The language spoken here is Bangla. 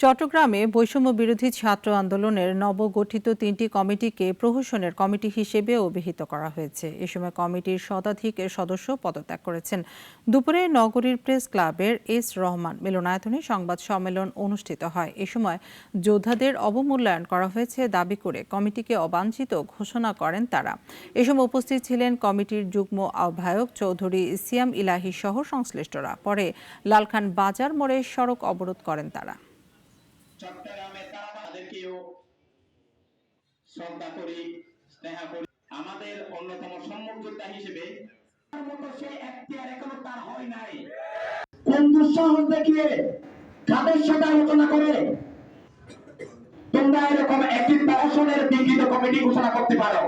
চট্টগ্রামে বৈষম্য বিরোধী ছাত্র আন্দোলনের নবগঠিত 3টি কমিটিকে প্রহসনের কমিটি হিসেবে অভিহিত করা হয়েছে। এ সময় কমিটির শতাধিক সদস্য পদত্যাগ করেছেন। দুপুরে নগরীর প্রেস ক্লাবের এস রহমান মিলনায়তনে সংবাদ সম্মেলন অনুষ্ঠিত হয়। এ সময় যোদ্ধাদের অবমূল্যায়ন করা হয়েছে দাবি করে কমিটিকে অবাঞ্ছিত ঘোষণা করেন তারা। এ সময় উপস্থিত ছিলেন কমিটির যুগ্ম আহ্বায়ক চৌধুরী সিয়াম ইলাহি সহ সংশ্লিষ্টরা। পরে লালখান বাজার মোড়ে সড়ক অবরোধ করেন তারা। চট্টগ্রামে তাদেরকেও শ্রদ্ধা করি, স্নেহ করি। আমাদের অন্যতম সম্মুখ যোদ্ধা হিসেবে সেই এখতিয়ার এখনো তার হয় নাই। কোন দুঃসাহস দেখিয়ে কাদের সাথে আলোচনা করে তোমরা এরকম একটি প্রহসনের বিকৃত কমিটি ঘোষণা করতে পারো?